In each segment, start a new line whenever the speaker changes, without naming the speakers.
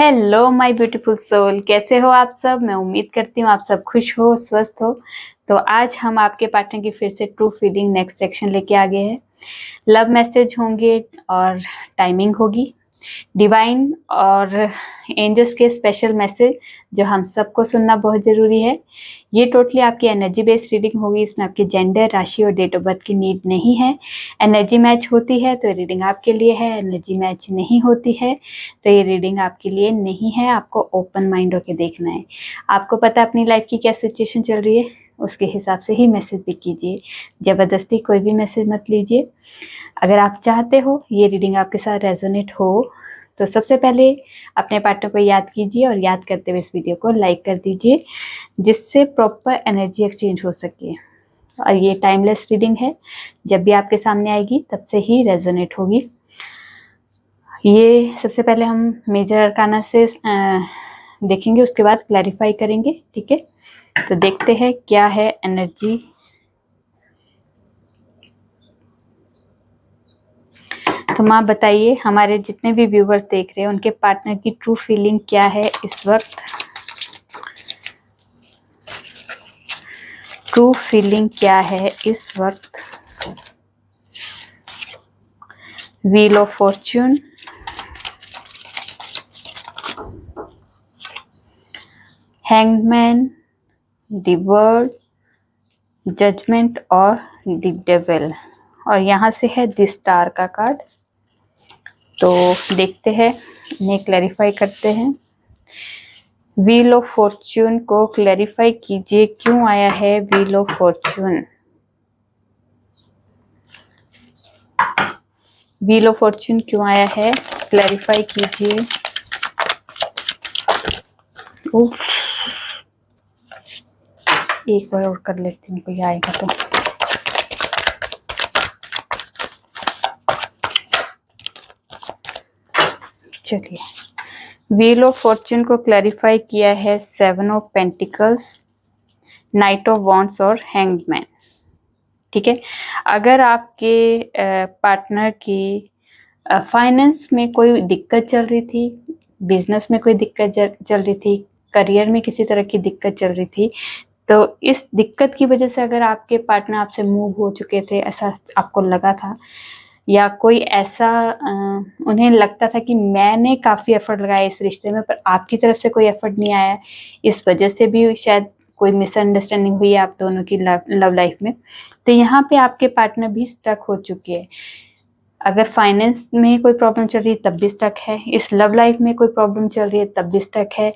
Hello my beautiful soul, कैसे हो आप सब। मैं उम्मीद करती हूँ आप सब खुश हो, स्वस्थ हो। तो आज हम आपके पार्टनर की फिर से ट्रू फीलिंग नेक्स्ट सेक्शन लेके आ गए हैं। लव मैसेज होंगे और टाइमिंग होगी, डिवाइन और एंजल्स के स्पेशल मैसेज जो हम सबको सुनना बहुत ज़रूरी है। ये टोटली आपकी एनर्जी बेस्ड रीडिंग होगी। इसमें आपके जेंडर, राशि और डेट ऑफ बर्थ की नीड नहीं है। एनर्जी मैच होती है तो रीडिंग आपके लिए है, एनर्जी मैच नहीं होती है तो ये रीडिंग आपके लिए नहीं है। आपको ओपन माइंड होकर देखना है। आपको पता है अपनी लाइफ की क्या सिचुएशन चल रही है, उसके हिसाब से ही मैसेज पिक कीजिए। ज़बरदस्ती कोई भी मैसेज मत लीजिए। अगर आप चाहते हो ये रीडिंग आपके साथ रेजोनेट हो तो सबसे पहले अपने पार्टनर को याद कीजिए और याद करते हुए इस वीडियो को लाइक कर दीजिए, जिससे प्रॉपर एनर्जी एक्सचेंज हो सके। और ये टाइमलेस रीडिंग है, जब भी आपके सामने आएगी तब से ही रेजोनेट होगी। ये सबसे पहले हम मेजर अरकाना से देखेंगे, उसके बाद क्लैरिफाई करेंगे, ठीक है। तो देखते हैं क्या है एनर्जी। तो माँ बताइए, हमारे जितने भी व्यूवर्स देख रहे हैं उनके पार्टनर की ट्रू फीलिंग क्या है इस वक्त। ट्रू फीलिंग क्या है इस वक्त। Wheel of fortune, hangman, the world, judgement और द डेविल। और यहाँ से है द स्टार का कार्ड। तो देखते हैं, इन्हें क्लैरिफाई करते हैं। व्हील ऑफ फॉर्च्यून को क्लैरिफाई कीजिए, क्यों आया है wheel of Fortune. Wheel of Fortune क्यों आया है, क्लैरिफाई कीजिए। एक बार और कर लेती हूँ, कोई आएगा तो। चलिए, व्हील ऑफ फॉर्च्यून को क्लैरिफाई किया है 7 of pentacles, night of wands और हैंगमैन, ठीक है। अगर आपके पार्टनर की फाइनेंस में कोई दिक्कत चल रही थी, बिजनेस में कोई दिक्कत चल रही थी, करियर में किसी तरह की दिक्कत चल रही थी, तो इस दिक्कत की वजह से अगर आपके पार्टनर आपसे मूव हो चुके थे, ऐसा आपको लगा था, या कोई ऐसा उन्हें लगता था कि मैंने काफ़ी एफर्ट लगाया इस रिश्ते में पर आपकी तरफ से कोई एफर्ट नहीं आया, इस वजह से भी शायद कोई मिसअंडरस्टैंडिंग हुई है आप दोनों की लव लाइफ में, तो यहाँ पे आपके पार्टनर भी स्टक हो चुके हैं। अगर फाइनेंस में कोई प्रॉब्लम चल रही है तब भी स्टक है, इस लव लाइफ में कोई प्रॉब्लम चल रही है तब भी स्टक है,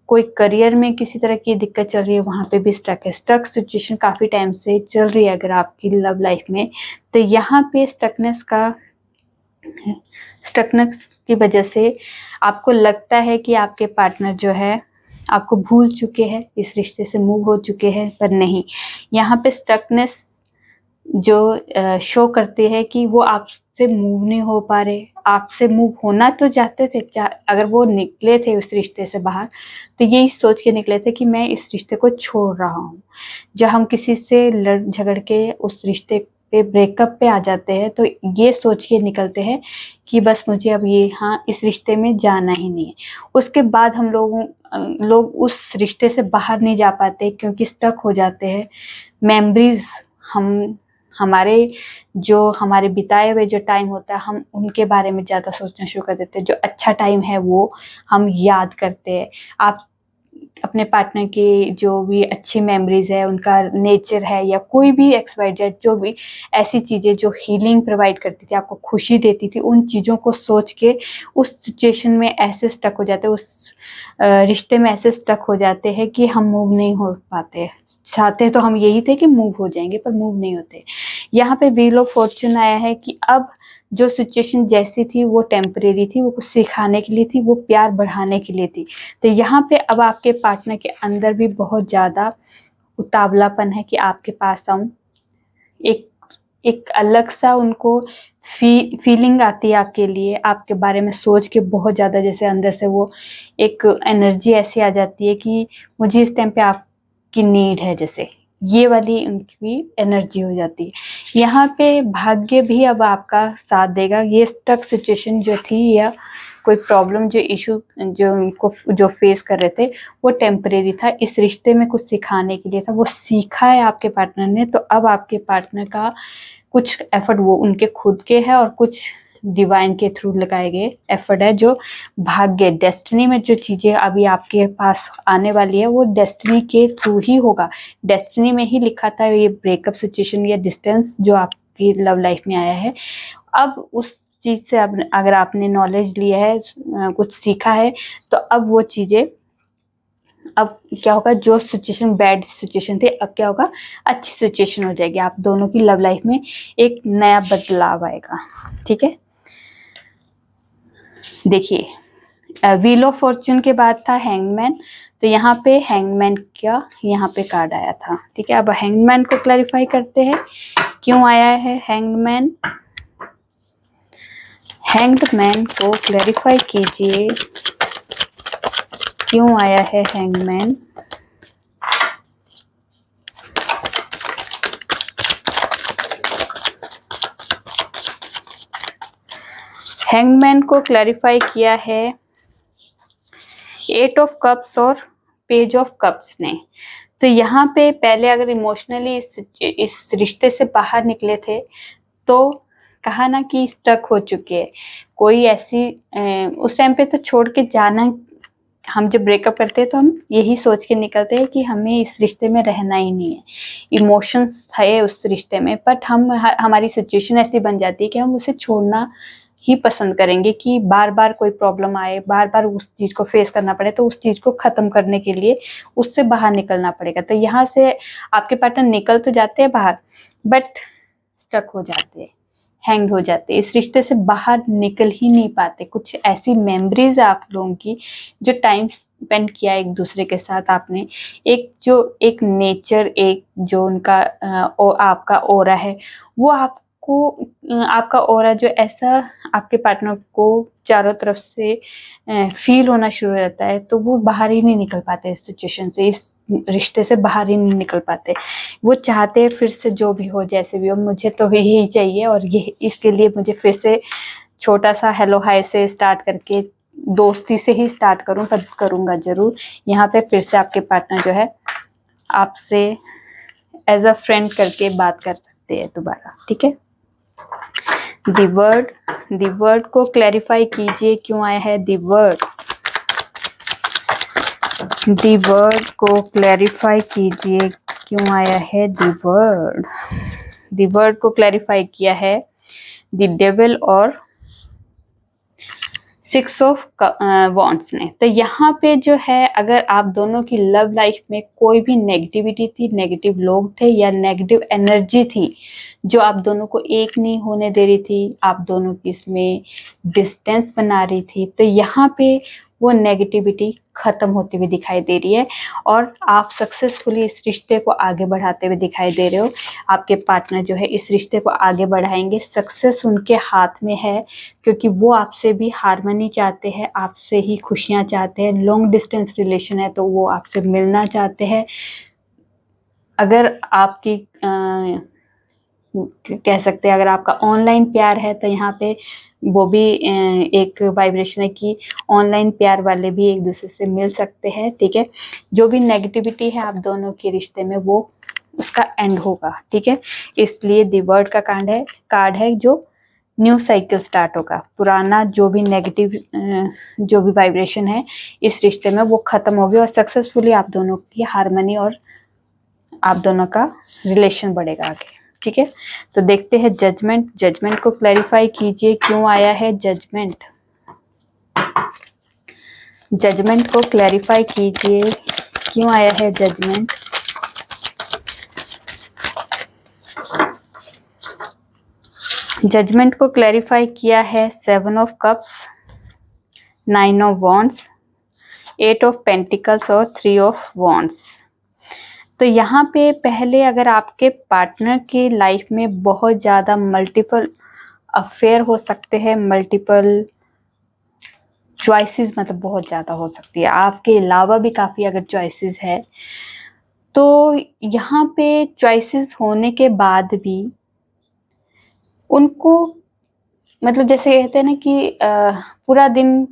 कोई करियर में किसी तरह की दिक्कत चल रही है वहाँ पे भी स्टक है। स्टक सिचुएशन काफ़ी टाइम से चल रही है अगर आपकी लव लाइफ में, तो यहाँ पे स्टकनेस की वजह से आपको लगता है कि आपके पार्टनर जो है आपको भूल चुके हैं, इस रिश्ते से मूव हो चुके हैं, पर नहीं। यहाँ पे स्टकनेस जो शो करते हैं कि वो आपसे मूव नहीं हो पा रहे, आपसे मूव होना तो चाहते थे। अगर वो निकले थे उस रिश्ते से बाहर तो यही सोच के निकले थे कि मैं इस रिश्ते को छोड़ रहा हूँ। जब हम किसी से लड़ झगड़ के उस रिश्ते पे ब्रेकअप पे आ जाते हैं तो ये सोच के निकलते हैं कि बस मुझे अब ये इस रिश्ते में जाना ही नहीं है। उसके बाद हम लोग उस रिश्ते से बाहर नहीं जा पाते क्योंकि स्टक हो जाते हैं। मेमोरीज हमारे बिताए हुए जो टाइम होता है, हम उनके बारे में ज़्यादा सोचना शुरू कर देते हैं। जो अच्छा टाइम है वो हम याद करते हैं। आप अपने पार्टनर की जो भी अच्छी मेमोरीज है, उनका नेचर है, या कोई भी XYZ जो भी ऐसी चीज़ें जो हीलिंग प्रोवाइड करती थी, आपको खुशी देती थी, उन चीज़ों को सोच के उस सिचुएशन में ऐसे स्टक हो जाते हैं, उस रिश्ते में ऐसे स्टक हो जाते हैं कि हम मूव नहीं हो पाते। चाहते तो हम यही थे कि मूव हो जाएंगे पर मूव नहीं होते। यहाँ पे व्हील ऑफ फॉर्च्यून आया है कि अब जो सिचुएशन जैसी थी वो टेम्परेरी थी, वो कुछ सिखाने के लिए थी, वो प्यार बढ़ाने के लिए थी। तो यहाँ पे अब आपके पार्टनर के अंदर भी बहुत ज़्यादा उतावलापन है कि आपके पास आऊँ। एक अलग सा उनको फीलिंग आती है आपके लिए, आपके बारे में सोच के बहुत ज़्यादा, जैसे अंदर से वो एक एनर्जी ऐसी आ जाती है कि मुझे इस टाइम पे आपकी नीड है, जैसे ये वाली उनकी एनर्जी हो जाती है। यहाँ पे भाग्य भी अब आपका साथ देगा। ये स्टक सिचुएशन जो थी या कोई प्रॉब्लम जो इशू जो उनको जो फेस कर रहे थे वो टेम्परेरी था, इस रिश्ते में कुछ सिखाने के लिए था, वो सीखा है आपके पार्टनर ने। तो अब आपके पार्टनर का कुछ एफर्ट वो उनके खुद के है और कुछ डिवाइन के थ्रू लगाए गए एफर्ट है, जो भाग्य डेस्टिनी में जो चीजें अभी आपके पास आने वाली है वो डेस्टिनी के थ्रू ही होगा। डेस्टिनी में ही लिखा था ये ब्रेकअप सिचुएशन या डिस्टेंस जो आपकी लव लाइफ में आया है। अब उस चीज से अगर आपने नॉलेज लिया है, कुछ सीखा है, तो अब वो चीजें अब क्या होगा, जो सिचुएशन बैड सिचुएशन थी अब क्या होगा, अच्छी सिचुएशन हो जाएगी। आप दोनों की लव लाइफ में एक नया बदलाव आएगा। ठीक है, देखिए व्हील ऑफ फॉर्च्यून के बाद था हैंगमैन। तो यहाँ पे हैंगमैन का यहाँ पे कार्ड आया था। ठीक है, अब हैंगमैन को क्लैरिफाई करते हैं क्यों आया है हैंगमैन। हैंगमैन को क्लैरिफाई कीजिए क्यों आया है हैंगमैन। हैंगमैन को क्लैरिफाई किया है 8 ऑफ कप्स और पेज ऑफ कप्स ने। तो यहाँ पे पहले अगर इमोशनली इस रिश्ते से बाहर निकले थे तो कहा ना कि स्टक हो चुके हैं। कोई ऐसी उस टाइम पे तो छोड़ के जाना, हम जब ब्रेकअप करते हैं तो हम यही सोच के निकलते हैं कि हमें इस रिश्ते में रहना ही नहीं है। इमोशंस थे उस रिश्ते में, बट हमारी सिचुएशन ऐसी बन जाती है कि हम उसे छोड़ना ही पसंद करेंगे कि बार बार कोई प्रॉब्लम आए, बार बार उस चीज़ को फेस करना पड़े, तो उस चीज़ को ख़त्म करने के लिए उससे बाहर निकलना पड़ेगा। तो यहाँ से आपके पार्टनर निकल तो जाते हैं बाहर, बट स्टक हो जाते हैं, हैंग हो जाते हैं, इस रिश्ते से बाहर निकल ही नहीं पाते। कुछ ऐसी मेमोरीज आप लोगों की जो टाइम स्पेंड किया एक दूसरे के साथ आपने, एक नेचर, एक जो उनका आपका ओरा है, वो आपको आपका ओरा जो ऐसा आपके पार्टनर को चारों तरफ से फील होना शुरू हो जाता है, तो वो बाहर ही नहीं निकल पाते इस सिचुएशन से, इस रिश्ते से बाहर ही नहीं निकल पाते। वो चाहते हैं फिर से जो भी हो जैसे भी हो, मुझे तो यही चाहिए और ये इसके लिए मुझे फिर से छोटा सा हेलो हाय से स्टार्ट करके दोस्ती से ही स्टार्ट करूँगा ज़रूर। यहाँ पे फिर से आपके पार्टनर जो है आपसे एज अ फ्रेंड करके बात कर सकते हैं दोबारा। ठीक है, द वर्ड को क्लैरिफाई कीजिए क्यों आया है द वर्ड। द वर्ड को क्लैरिफाई कीजिए क्यों आया है द वर्ड। द वर्ड को क्लैरिफाई किया है द डेविल और 6 ऑफ वॉन्ड्स ने। तो यहाँ पे जो है, अगर आप दोनों की लव लाइफ में कोई भी नेगेटिविटी थी, नेगेटिव लोग थे या नेगेटिव एनर्जी थी जो आप दोनों को एक नहीं होने दे रही थी, आप दोनों की इसमें डिस्टेंस बना रही थी, तो यहाँ पे वो नेगेटिविटी खत्म होती हुई दिखाई दे रही है और आप सक्सेसफुली इस रिश्ते को आगे बढ़ाते हुए दिखाई दे रहे हो। आपके पार्टनर जो है इस रिश्ते को आगे बढ़ाएंगे, सक्सेस उनके हाथ में है, क्योंकि वो आपसे भी हार्मनी चाहते हैं, आपसे ही खुशियाँ चाहते हैं। लॉन्ग डिस्टेंस रिलेशन है तो वो आपसे मिलना चाहते हैं। अगर आपकी कह सकते हैं अगर आपका ऑनलाइन प्यार है तो यहाँ पे वो भी एक वाइब्रेशन है कि ऑनलाइन प्यार वाले भी एक दूसरे से मिल सकते हैं। ठीक है, जो भी नेगेटिविटी है आप दोनों के रिश्ते में वो उसका एंड होगा। ठीक है, इसलिए द वर्ड का कार्ड है जो न्यू साइकिल स्टार्ट होगा। पुराना जो भी नेगेटिव जो भी वाइब्रेशन है इस रिश्ते में वो खत्म होगी और सक्सेसफुली आप दोनों की हार्मनी और आप दोनों का रिलेशन बढ़ेगा आगे। ठीक है, तो देखते हैं जजमेंट। जजमेंट को क्लैरिफाई कीजिए क्यों आया है जजमेंट। जजमेंट को क्लैरिफाई कीजिए क्यों आया है जजमेंट। जजमेंट को क्लैरिफाई किया है 7 of cups, 9 of wands, 8 of pentacles और 3 ऑफ वॉन्ड्स। तो यहाँ पे पहले अगर आपके पार्टनर की लाइफ में बहुत ज़्यादा मल्टीपल अफेयर हो सकते हैं, मल्टीपल चॉइसेस मतलब बहुत ज़्यादा हो सकती है, आपके अलावा भी काफ़ी अगर चॉइसेस है तो यहाँ पे चॉइसेस होने के बाद भी उनको, मतलब जैसे कहते हैं ना कि पूरा दिन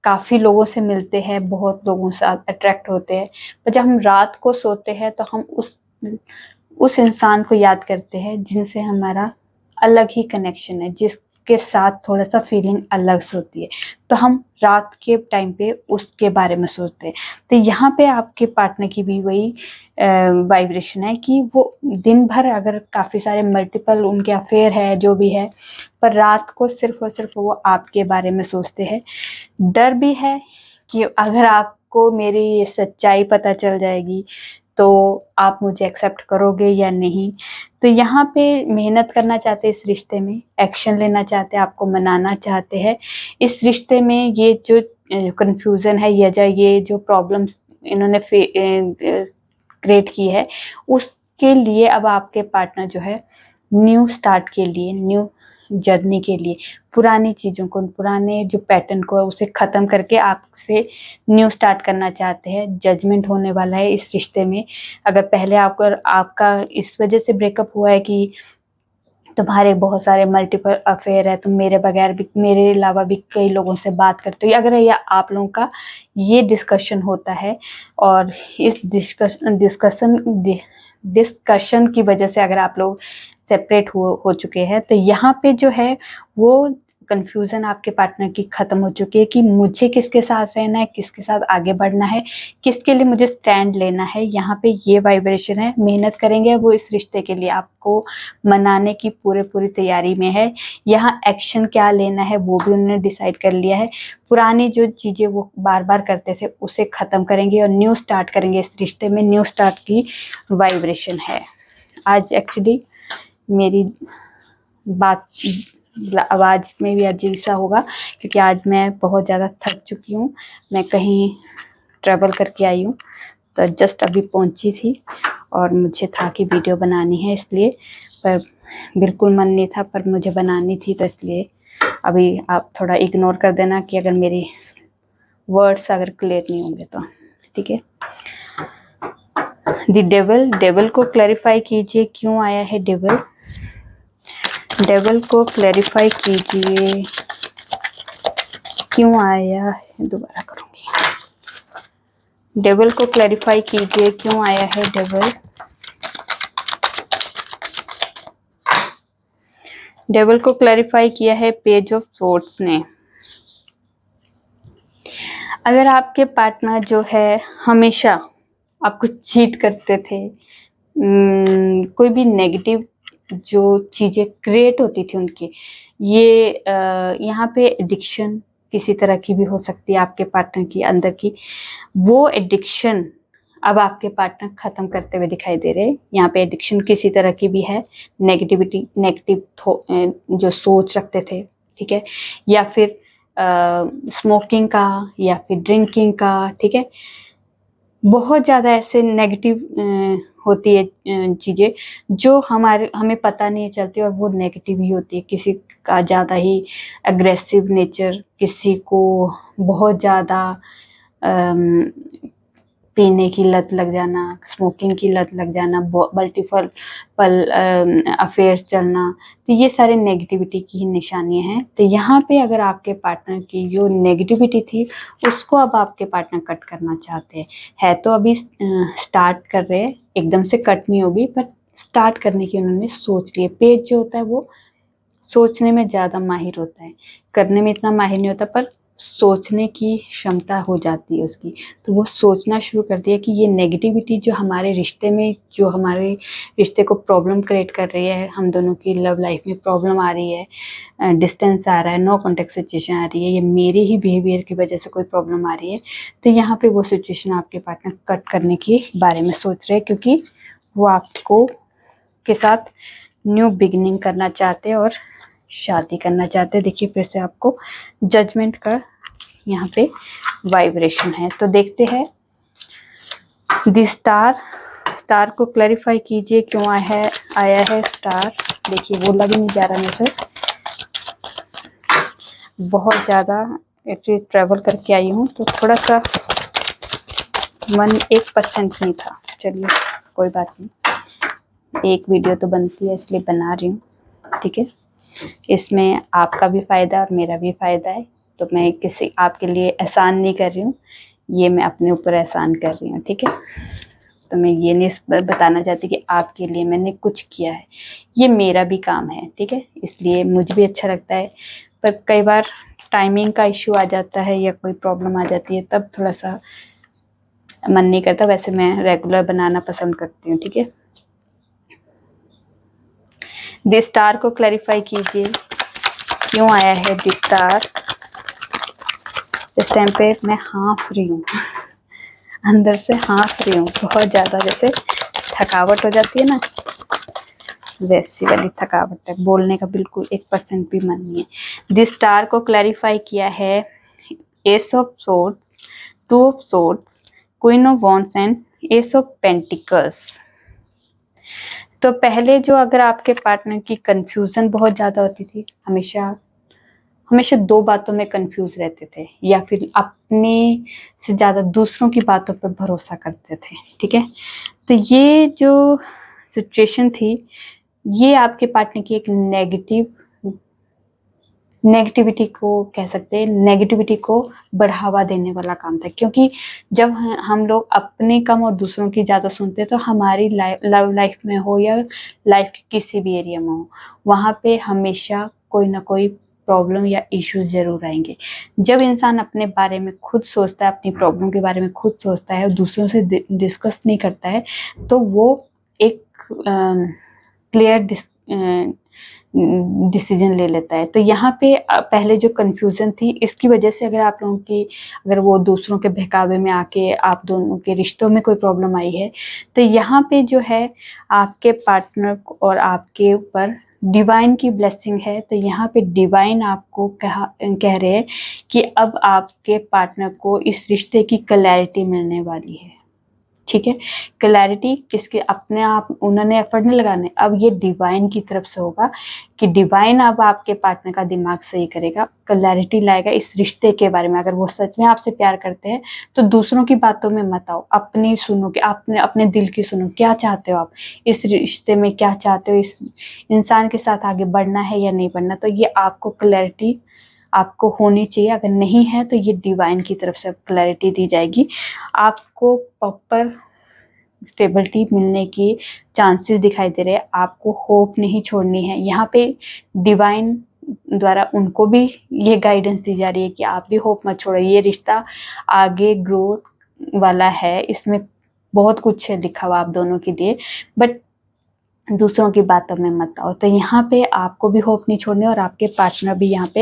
काफ़ी लोगों से मिलते हैं, बहुत लोगों से अट्रैक्ट होते हैं, पर जब हम रात को सोते हैं तो हम उस इंसान को याद करते हैं जिनसे हमारा अलग ही कनेक्शन है, जिसके साथ थोड़ा सा फीलिंग अलग से होती है, तो हम रात के टाइम पे उसके बारे में सोचते हैं। तो यहाँ पे आपके पार्टनर की भी वही वाइब्रेशन है कि वो दिन भर अगर काफ़ी सारे मल्टीपल उनके अफेयर है जो भी है, पर रात को सिर्फ और सिर्फ वो आपके बारे में सोचते हैं। डर भी है कि अगर आपको मेरी ये सच्चाई पता चल जाएगी तो आप मुझे एक्सेप्ट करोगे या नहीं। तो यहाँ पे मेहनत करना चाहते हैं, इस रिश्ते में एक्शन लेना चाहते हैं, आपको मनाना चाहते हैं। इस रिश्ते में ये जो कन्फ्यूज़न है या ये जो प्रॉब्लम्स इन्होंने क्रिएट की है, उसके लिए अब आपके पार्टनर जो है न्यू स्टार्ट के लिए, न्यू जर्नी के लिए पुरानी चीज़ों को, पुराने जो पैटर्न को है उसे ख़त्म करके आपसे न्यू स्टार्ट करना चाहते हैं। जजमेंट होने वाला है इस रिश्ते में। अगर पहले आपका इस वजह से ब्रेकअप हुआ है कि तुम्हारे बहुत सारे मल्टीपल अफेयर है, तुम मेरे बगैर भी, मेरे अलावा भी कई लोगों से बात करते हो, अगर या आप लोगों का ये डिस्कशन होता है और इस डिस्कशन की वजह से अगर आप लोग सेपरेट हो चुके हैं, तो यहाँ पे जो है वो कन्फ्यूज़न आपके पार्टनर की ख़त्म हो चुकी है कि मुझे किसके साथ रहना है, किसके साथ आगे बढ़ना है, किसके लिए मुझे स्टैंड लेना है। यहाँ पे ये वाइब्रेशन है। मेहनत करेंगे वो इस रिश्ते के लिए, आपको मनाने की पूरी तैयारी में है। यहाँ एक्शन क्या लेना है वो भी उन्होंने डिसाइड कर लिया है। पुरानी जो चीज़ें वो बार बार करते थे उसे ख़त्म करेंगे और न्यू स्टार्ट करेंगे। इस रिश्ते में न्यू स्टार्ट की वाइब्रेशन है। आज एक्चुअली मेरी बात आवाज़ में भी अजीब सा होगा क्योंकि आज मैं बहुत ज़्यादा थक चुकी हूँ। मैं कहीं ट्रैवल करके आई हूँ, तो जस्ट अभी पहुँची थी और मुझे था कि वीडियो बनानी है, इसलिए, पर बिल्कुल मन नहीं था, पर मुझे बनानी थी, तो इसलिए अभी आप थोड़ा इग्नोर कर देना कि अगर मेरी वर्ड्स अगर क्लियर नहीं होंगे तो, ठीक है। द डेविल को क्लैरिफाई कीजिए क्यों आया है डेविल। डेविल को क्लैरिफाई कीजिए क्यों आया है, दोबारा करूँगी। डेविल को क्लैरिफाई कीजिए क्यों आया है डेविल। डेविल को क्लैरिफाई किया है पेज ऑफ सोर्ड्स ने। अगर आपके पार्टनर जो है हमेशा आपको चीट करते थे, कोई भी नेगेटिव जो चीज़ें क्रिएट होती थी उनकी, ये यहाँ पे एडिक्शन किसी तरह की भी हो सकती है आपके पार्टनर की अंदर की, वो एडिक्शन अब आपके पार्टनर ख़त्म करते हुए दिखाई दे रहे हैं। यहाँ पे एडिक्शन किसी तरह की भी है, नेगेटिव जो सोच रखते थे, ठीक है, या फिर स्मोकिंग का या फिर ड्रिंकिंग का, ठीक है। बहुत ज़्यादा ऐसे नेगेटिव होती है चीज़ें जो हमें पता नहीं चलती और वो नेगेटिव ही होती है। किसी का ज़्यादा ही एग्रेसिव नेचर, किसी को बहुत ज़्यादा पीने की लत लग जाना, स्मोकिंग की लत लग जाना, मल्टीपल अफेयर्स चलना, तो ये सारे नेगेटिविटी की ही निशानियाँ हैं। तो यहाँ पे अगर आपके पार्टनर की जो नेगेटिविटी थी उसको अब आपके पार्टनर कट करना चाहते हैं, है तो अभी स्टार्ट कर रहे हैं, एकदम से कट नहीं होगी, पर स्टार्ट करने की उन्होंने सोच लिए। पेज जो होता है वो सोचने में ज़्यादा माहिर होता है, करने में इतना माहिर नहीं होता, पर सोचने की क्षमता हो जाती है उसकी। तो वो सोचना शुरू कर दिया कि ये नेगेटिविटी जो हमारे रिश्ते में, जो हमारे रिश्ते को प्रॉब्लम क्रिएट कर रही है, हम दोनों की लव लाइफ में प्रॉब्लम आ रही है, डिस्टेंस आ रहा है, नो कॉन्टेक्ट सिचुएशन आ रही है, ये मेरे ही बिहेवियर की वजह से कोई प्रॉब्लम आ रही है, तो यहाँ पे वो सिचुएशन आपके पार्टनर कट करने के बारे में सोच रहे हैं, क्योंकि वो आपको के साथ न्यू बिगिनिंग करना चाहते हैं और शादी करना चाहते हैं। देखिए फिर से आपको जजमेंट का यहाँ पे वाइब्रेशन है। तो देखते हैं द स्टार को क्लैरिफाई कीजिए क्यों आया है स्टार। देखिए वो लग नहीं जा रहा मेरे से, बहुत ज़्यादा एक्चुअली ट्रैवल करके आई हूँ तो थोड़ा सा मन 1% नहीं था। चलिए कोई बात नहीं, एक वीडियो तो बनती है इसलिए बना रही हूँ, ठीक है। इसमें आपका भी फ़ायदा और मेरा भी फ़ायदा है, तो मैं किसी आपके लिए एहसान नहीं कर रही हूँ, ये मैं अपने ऊपर एहसान कर रही हूँ, ठीक है। तो मैं ये नहीं बताना चाहती कि आपके लिए मैंने कुछ किया है, ये मेरा भी काम है, ठीक है। इसलिए मुझे भी अच्छा लगता है, पर कई बार टाइमिंग का इश्यू आ जाता है या कोई प्रॉब्लम आ जाती है, तब थोड़ा सा मन नहीं करता। वैसे मैं रेगुलर बनाना पसंद करती हूँ, ठीक है। द स्टार को क्लैरिफाई कीजिए, क्यों आया है द स्टार। इस टाइम पे मैं हाँफ रही हूँ, अंदर से हाँफ रही हूँ बहुत ज़्यादा, जैसे थकावट हो जाती है ना, वैसी वाली थकावट है, बोलने का बिल्कुल 1% भी मन नहीं है। द स्टार को क्लैरिफाई किया है S of swords, two of swords, queen of wands and S of pentacles. तो पहले जो अगर आपके पार्टनर की कंफ्यूजन बहुत ज़्यादा होती थी, हमेशा दो बातों में कंफ्यूज रहते थे, या फिर अपने से ज़्यादा दूसरों की बातों पर भरोसा करते थे, ठीक है। तो ये जो सिचुएशन थी, ये आपके पार्टनर की एक नेगेटिविटी को कह सकते हैं, नेगेटिविटी को बढ़ावा देने वाला काम था। क्योंकि जब हम लोग अपने कम और दूसरों की ज़्यादा सुनते हैं, तो हमारी लव लाइफ में हो या लाइफ के किसी भी एरिया में हो, वहाँ पे हमेशा कोई ना कोई प्रॉब्लम या इश्यूज जरूर आएंगे। जब इंसान अपने बारे में खुद सोचता है, अपनी प्रॉब्लम के बारे में खुद सोचता है और दूसरों से डिस्कस नहीं करता है, तो वो एक क्लियर डिसीजन ले लेता है। तो यहाँ पे पहले जो कंफ्यूजन थी, इसकी वजह से अगर आप लोगों की, अगर वो दूसरों के बहकावे में आके आप दोनों के रिश्तों में कोई प्रॉब्लम आई है, तो यहाँ पे जो है आपके पार्टनर और आपके ऊपर डिवाइन की ब्लेसिंग है। तो यहाँ पे डिवाइन आपको कह रहे हैं कि अब आपके पार्टनर को इस रिश्ते की क्लैरिटी मिलने वाली है, ठीक है। क्लैरिटी किसके, अपने आप उन्होंने एफर्ट नहीं लगाने, अब ये डिवाइन की तरफ से होगा कि डिवाइन अब आपके पार्टनर का दिमाग सही करेगा, क्लैरिटी लाएगा इस रिश्ते के बारे में। अगर वो सच में आपसे प्यार करते हैं तो दूसरों की बातों में मत आओ, अपनी सुनो, कि आपने अपने दिल की सुनो, क्या चाहते हो आप इस रिश्ते में, क्या चाहते हो, इस इंसान के साथ आगे बढ़ना है या नहीं बढ़ना। तो ये आपको क्लैरिटी आपको होनी चाहिए। अगर नहीं है तो ये डिवाइन की तरफ से क्लैरिटी दी जाएगी, आपको प्रॉपर स्टेबिलिटी मिलने की चांसेस दिखाई दे रहे हैं। आपको होप नहीं छोड़नी है। यहाँ पे डिवाइन द्वारा उनको भी ये गाइडेंस दी जा रही है कि आप भी होप मत छोड़ो, ये रिश्ता आगे ग्रोथ वाला है, इसमें बहुत कुछ है लिखा हुआ आप दोनों के लिए, बट दूसरों की बातों में मत आओ। तो यहाँ पे आपको भी होप नहीं छोड़नी और आपके पार्टनर भी यहाँ पे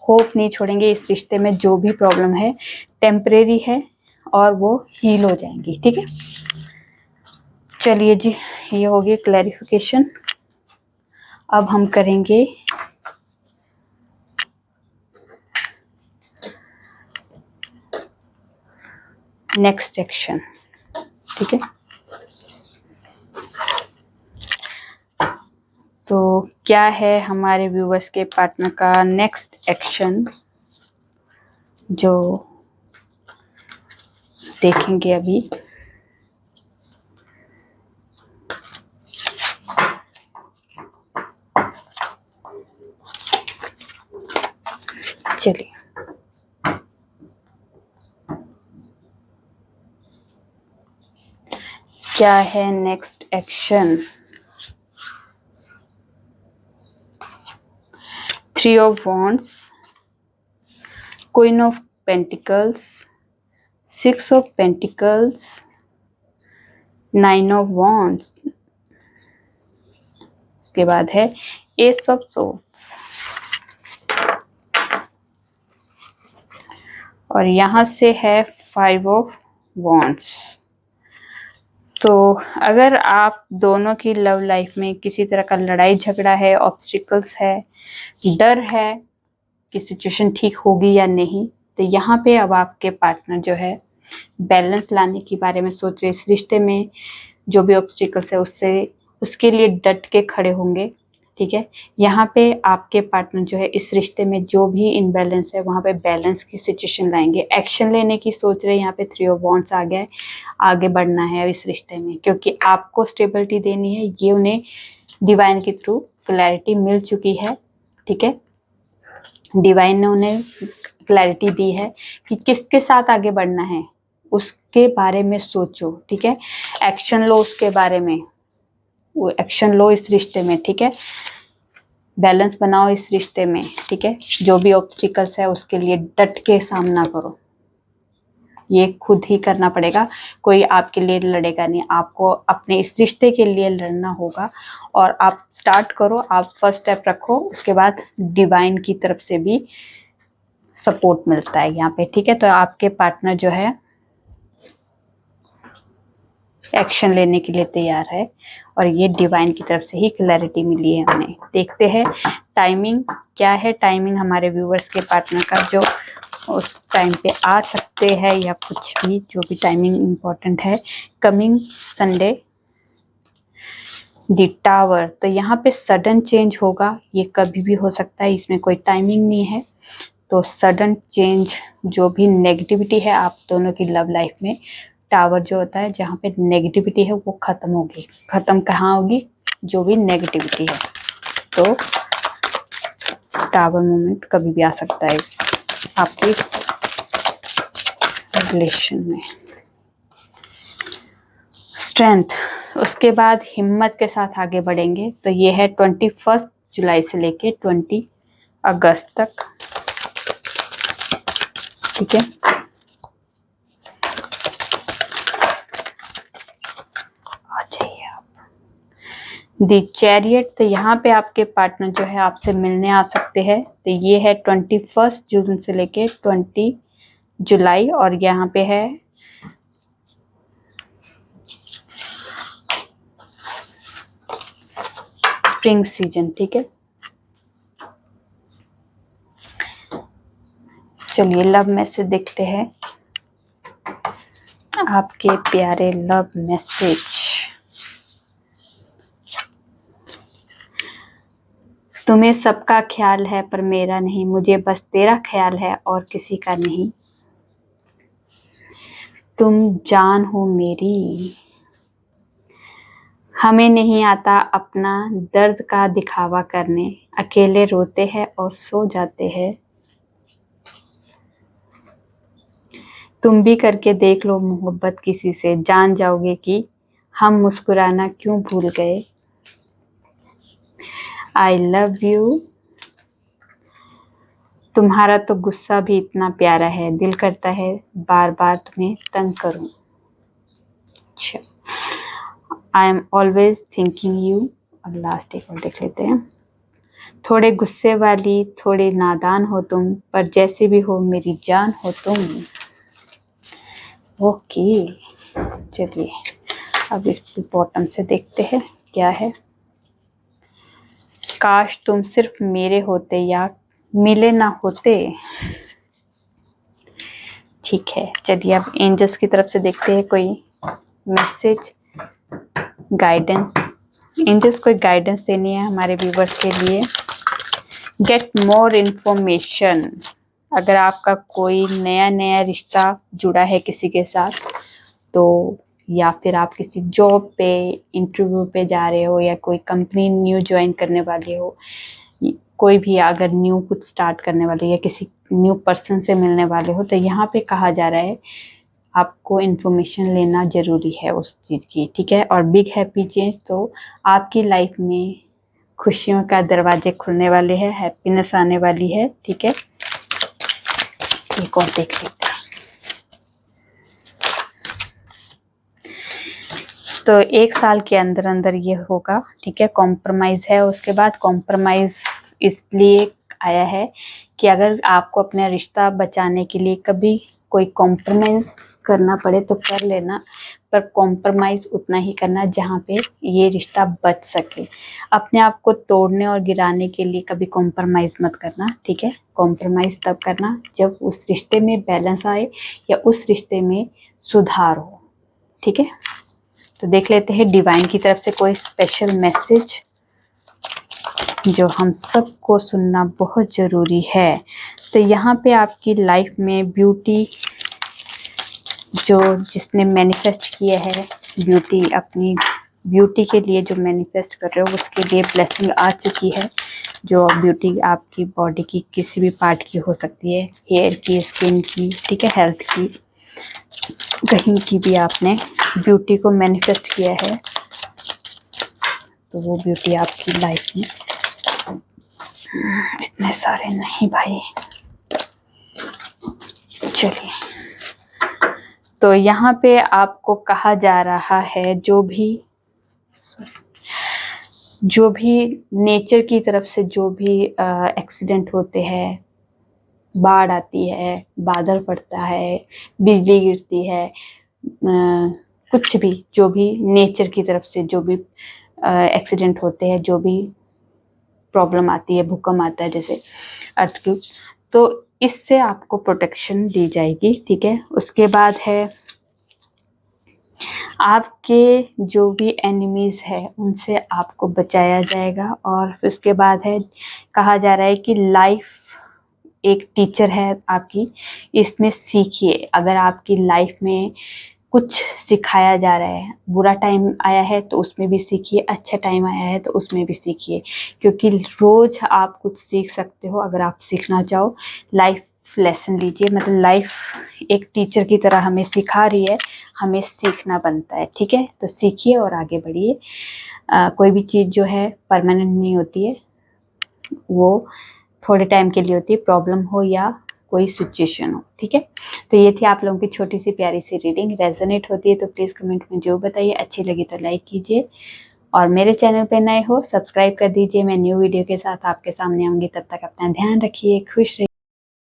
होप नहीं छोड़ेंगे। इस रिश्ते में जो भी प्रॉब्लम है टेम्परेरी है और वो हील हो जाएंगी, ठीक है। चलिए जी, ये हो गई क्लैरिफिकेशन। अब हम करेंगे नेक्स्ट एक्शन, ठीक है। तो क्या है हमारे व्यूवर्स के पार्टनर का नेक्स्ट एक्शन, जो देखेंगे अभी। चलिए, क्या है next action. 3 of Wands, Queen of Pentacles, 6 of Pentacles, 9 of Wands, उसके बाद है Ace of Swords, और यहाँ से है 5 of Wands। तो अगर आप दोनों की लव लाइफ में किसी तरह का लड़ाई झगड़ा है, ऑब्स्टिकल्स है, डर है कि सिचुएशन ठीक होगी या नहीं, तो यहाँ पे अब आपके पार्टनर जो है बैलेंस लाने के बारे में सोच रहे। इस रिश्ते में जो भी ऑब्स्टिकल्स है उसके लिए डट के खड़े होंगे, ठीक है। यहाँ पे आपके पार्टनर जो है इस रिश्ते में जो भी इनबैलेंस है वहाँ पे बैलेंस की सिचुएशन लाएंगे, एक्शन लेने की सोच रहे हैं। यहाँ पे 3 ऑफ वॉन्ड्स आ गया है, आगे बढ़ना है इस रिश्ते में, क्योंकि आपको स्टेबिलिटी देनी है। ये उन्हें डिवाइन के थ्रू क्लैरिटी मिल चुकी है, ठीक है। डिवाइन ने उन्हें क्लैरिटी दी है कि किसके साथ आगे बढ़ना है, उसके बारे में सोचो, ठीक है। एक्शन लो उसके बारे में, वो एक्शन लो इस रिश्ते में, ठीक है। बैलेंस बनाओ इस रिश्ते में, ठीक है। जो भी ऑब्स्टिकल्स है उसके लिए डट के सामना करो, ये खुद ही करना पड़ेगा, कोई आपके लिए लड़ेगा नहीं, आपको अपने इस रिश्ते के लिए लड़ना होगा। और आप स्टार्ट करो, आप फर्स्ट स्टेप रखो, उसके बाद डिवाइन की तरफ से भी सपोर्ट मिलता है यहाँ पे, ठीक है। तो आपके पार्टनर जो है एक्शन लेने के लिए तैयार है और ये डिवाइन की तरफ से ही क्लैरिटी मिली है हमें। देखते हैं टाइमिंग क्या है, टाइमिंग हमारे व्यूअर्स के पार्टनर का जो उस टाइम पे आ सकते हैं या कुछ भी, जो भी टाइमिंग इम्पोर्टेंट है। कमिंग संडे द टावर, तो यहाँ पे सडन चेंज होगा, ये कभी भी हो सकता है, इसमें कोई टाइमिंग नहीं है। तो सडन चेंज, जो भी नेगेटिविटी है आप दोनों की लव लाइफ में, टावर जो होता है जहाँ पे नेगेटिविटी है वो खत्म होगी। खत्म कहाँ होगी? जो भी नेगेटिविटी है। तो टावर मोमेंट कभी भी आ सकता है इस आपकी रिलेशन में। स्ट्रेंथ, उसके बाद हिम्मत के साथ आगे बढ़ेंगे। तो ये है 21 जुलाई से लेके 20 अगस्त तक, ठीक है। आ जाइए आप। द चैरियट, तो यहाँ पे आपके पार्टनर जो है आपसे मिलने आ सकते हैं। तो ये है 21 जून से लेके 20 जुलाई, और यहाँ पे है स्प्रिंग सीजन, ठीक है। चलिए लव मैसेज देखते हैं, आपके प्यारे लव मैसेज। तुम्हें सबका ख्याल है पर मेरा नहीं, मुझे बस तेरा ख्याल है और किसी का नहीं। तुम जान हो मेरी, हमें नहीं आता अपना दर्द का दिखावा करने, अकेले रोते हैं और सो जाते हैं। तुम भी करके देख लो मोहब्बत किसी से, जान जाओगे कि हम मुस्कुराना क्यों भूल गए। आई लव यू, तुम्हारा तो गुस्सा भी इतना प्यारा है, दिल करता है बार बार तुम्हें तंग करूं। अच्छा, I am always thinking you. अब लास्ट एक और देख लेते हैं। थोड़े गुस्से वाली, थोड़े नादान हो तुम, पर जैसे भी हो मेरी जान हो तुम। ओके, चलिए अब इस बॉटम से देखते हैं क्या है। काश तुम सिर्फ मेरे होते या मिले ना होते। ठीक है, चलिए अब एंजल्स की तरफ से देखते हैं कोई मैसेज, गाइडेंस। एंजल्स कोई गाइडेंस देनी है हमारे व्यूवर्स के लिए। गेट मोर इन्फॉर्मेशन, अगर आपका कोई नया रिश्ता जुड़ा है किसी के साथ, तो या फिर आप किसी जॉब पे इंटरव्यू पे जा रहे हो या कोई कंपनी न्यू ज्वाइन करने वाले हो, कोई भी अगर न्यू कुछ स्टार्ट करने वाले या किसी न्यू पर्सन से मिलने वाले हो, तो यहाँ पे कहा जा रहा है आपको इन्फॉर्मेशन लेना ज़रूरी है उस चीज़ की, ठीक है। और बिग हैप्पी चेंज, तो आपकी लाइफ में खुशियों का दरवाजे खुलने वाले हैं, हैप्पीनेस आने वाली है, ठीक है। एक और देख लेते हैं। तो 1 साल के अंदर अंदर ये होगा, ठीक है। कॉम्प्रोमाइज़ है, उसके बाद कॉम्प्रोमाइज़ इसलिए आया है कि अगर आपको अपना रिश्ता बचाने के लिए कभी कोई कॉम्प्रोमाइज़ करना पड़े तो कर लेना, पर कॉम्प्रोमाइज़ उतना ही करना जहाँ पे ये रिश्ता बच सके। अपने आप को तोड़ने और गिराने के लिए कभी कॉम्प्रोमाइज़ मत करना, ठीक है। कॉम्प्रोमाइज़ तब करना जब उस रिश्ते में बैलेंस आए या उस रिश्ते में सुधार हो, ठीक है। तो देख लेते हैं डिवाइन की तरफ से कोई स्पेशल मैसेज जो हम सबको सुनना बहुत ज़रूरी है। तो यहाँ पे आपकी लाइफ में ब्यूटी जो जिसने मैनिफेस्ट किया है, ब्यूटी अपनी ब्यूटी के लिए जो मैनिफेस्ट कर रहे हो उसके लिए ब्लेसिंग आ चुकी है। जो ब्यूटी आपकी बॉडी की किसी भी पार्ट की हो सकती है, हेयर की, स्किन की, ठीक है, हेल्थ की, कहीं की भी आपने ब्यूटी को मैनिफेस्ट किया है तो वो ब्यूटी आपकी लाइफ में, इतने सारे नहीं भाई, चलिए। तो यहाँ पे आपको कहा जा रहा है जो भी नेचर की तरफ से जो भी एक्सीडेंट होते हैं, बाढ़ आती है, बादल पड़ता है, बिजली गिरती है, कुछ भी जो भी नेचर की तरफ से जो भी एक्सीडेंट होते हैं, जो भी प्रॉब्लम आती है, भूकंप आता है जैसे अर्थक्वेक, तो इससे आपको प्रोटेक्शन दी जाएगी, ठीक है। उसके बाद है आपके जो भी एनिमीज़ है उनसे आपको बचाया जाएगा। और उसके बाद है कहा जा रहा है कि लाइफ एक टीचर है आपकी, इसमें सीखिए। अगर आपकी लाइफ में कुछ सिखाया जा रहा है, बुरा टाइम आया है तो उसमें भी सीखिए, अच्छा टाइम आया है तो उसमें भी सीखिए, क्योंकि रोज़ आप कुछ सीख सकते हो। अगर आप सीखना चाहो, लाइफ लेसन लीजिए, मतलब लाइफ एक टीचर की तरह हमें सिखा रही है, हमें सीखना बनता है, ठीक है। तो सीखिए और आगे बढ़िए। कोई भी चीज़ जो है परमानेंट नहीं होती है, वो थोड़े टाइम के लिए होती है, प्रॉब्लम हो या कोई सिचुएशन हो, ठीक है। तो ये थी आप लोगों की छोटी सी प्यारी सी रीडिंग। रेजोनेट होती है तो प्लीज़ कमेंट में जो बताइए, अच्छी लगी तो लाइक कीजिए और मेरे चैनल पे नए हो सब्सक्राइब कर दीजिए। मैं न्यू वीडियो के साथ आपके सामने आऊँगी, तब तक अपना ध्यान रखिए, खुश रहिए।